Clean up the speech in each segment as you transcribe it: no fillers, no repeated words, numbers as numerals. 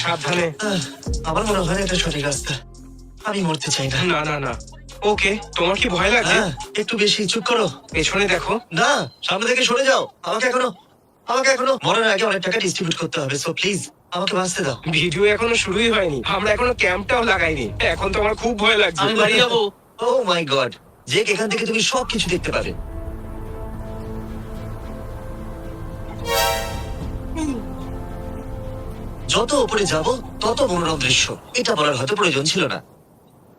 সাবধানে। আমার মনে হয় না এটা সঠিক রাস্তা। আমি মরতে চাই না। না না না। ওকে, তোমার কি ভয় লাগছে? হ্যাঁ, একটু বেশি। চুপ করো। পেছনে দেখো। না, সামনে থেকে সরে যাও। আমাকে এখনো মরার আগে অনেক টাকা ডিস্ট্রিবিউট করতে হবে। সো প্লিজ আমাকে বাঁচতে দাও। ভিডিও এখনো শুরুই হয়নি, আমরা এখনো ক্যাম্পটাও লাগাইনি। এখন তো আমার খুব ভয় লাগছে। আমি বাড়ি যাবো। ও মাই গড, জেক, এখান থেকে তুমি সবকিছু দেখতে পাবে। যত উপরে যাব তত মনোরম দৃশ্য। এটা বলার হয়তো প্রয়োজন ছিল না।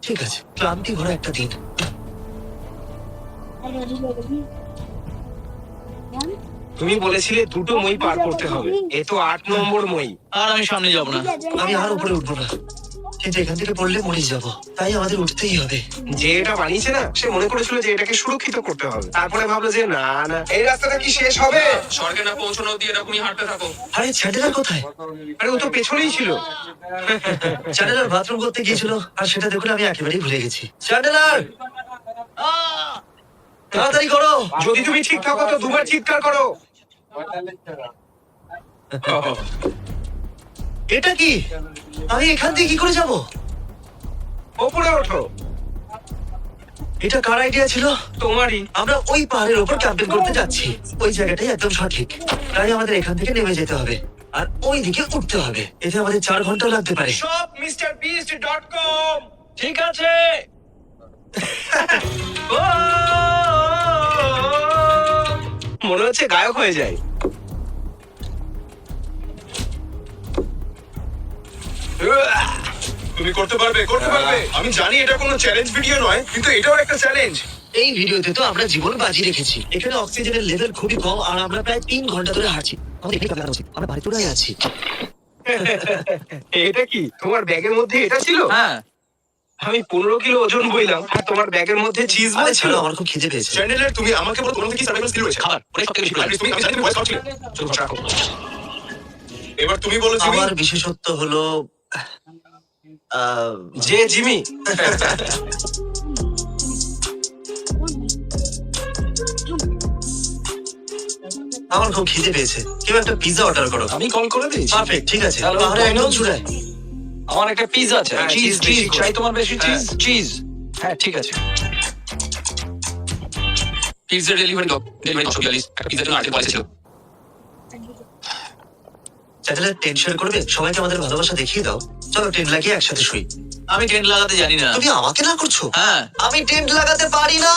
ঠিক আছে, ক্লান্তি ভরা একটা দিন। তুমি বলেছিলে দুটো মই পার করতে হবে, এ তো 8 নম্বর মই। আর আমি সামনে যাবো না। আমি আর উপরে উঠবো না, কিন্তু এখান থেকে পড়লে মরে যাব। তাই আমাদের উঠতেই হবে। যে এটা বানিয়েছে না, সে মনে করেছিল যে এটাকে সুরক্ষিত করতে হবে, তারপরে ভাবলো যে না না, এই রাস্তাটা কি শেষ হবে? স্বর্গে না পৌঁছানো অব্দি এরকমই হাঁটতে থাকো। আরে চ্যান্ডেলার কোথায়? আরে ও তো পেছনেই ছিল। চ্যান্ডেলার বাথরুম করতে গিয়েছিল, আর সেটা দেখুন আমি একেবারেই ভুলে গেছি। চ্যান্ডেলার, তাড়াতাড়ি করো। যদি তুমি ঠিক থাকো তো দুবার চিৎকার করো। এটা কি? আমি এখান দিয়ে কি করে যাব? ওপরে ওঠো। এটা কার আইডিয়া ছিল? তোমারই। আমরা ওই পাহাড়ের উপর ক্যাম্পেইন করতে যাচ্ছি। ওই জায়গাটাই একদম সঠিক। তাই আমাদের এখান থেকে নেমে যেতে হবে আর ওই দিকে উঠতে হবে। এতে আমাদের 4 ঘন্টা লাগতে পারে। সব mrbeast.com। ঠিক আছে। মনে হচ্ছে গায়ক হয়ে যায়। তুমি করতে পারবে, করতে পারবে। আমি জানি এটা কোনো চ্যালেঞ্জ ভিডিও নয়, কিন্তু এটাও একটা চ্যালেঞ্জ। এই ভিডিওতে তো আমরা জীবন বাজি রেখেছি। এখানে অক্সিজেনের লেভেল খুবই কম আর আমরা প্রায় 3 ঘন্টা ধরে হাঁটছি। আমাদের এখানে ক্যামেরা উচিত। আমরা বাড়ি চলে আছি। এটা কি তোমার ব্যাগের মধ্যে এটা ছিল? হ্যাঁ, আমি 15 কিলো ওজন বইলাম আর তোমার ব্যাগের মধ্যে চিজ আরে ছিল। ছাড়ো, আমার খুব খিদে পেয়েছে। চ্যান্ডেলার, তুমি আমাকে বলো তোমার মধ্যে কি সার্ভাইভাল স্কিল রয়েছে? খাবার ওটাই সবথেকে বেশি আর প্রয়োজন। তুমি, আমি জানি তুমি ভয়েস ছিলে। চলো, রাখো। এবার তুমি বলো জিমি। আমার বিশেষত্ব হলো যে জিমি। আমার খুব খিদে পেয়েছে। কেউ একটা পিৎজা অর্ডার করো। আমি কল করে দিয়েছি। পারফেক্ট, ঠিক আছে। Hello, পাহাড়ে একদম McDonald's? চূড়ায়। আমার একটা পিৎজা আছে। হ্যাঁ, চিজ cheese চিজ বেশি করে। চাই তোমার বেশি চিজ হ্যাঁ। চিজ। হ্যাঁ ঠিক আছে। পিৎজা ডেলিভারি দাও। ডেলিভারি 942। একটা পিৎজার জন্য 8 পয়সা ছিল। চ্যানেলের টেন্ট শেয়ার করবে? সবাইকে আমাদের ভালোবাসা দেখিয়ে দাও। চলো টেন্ট লাগিয়ে একসাথে শুই। আমি টেন্ট লাগাতে জানি না। তুমি আমাকে না করছো? হ্যাঁ, আমি টেন্ট লাগাতে পারি না।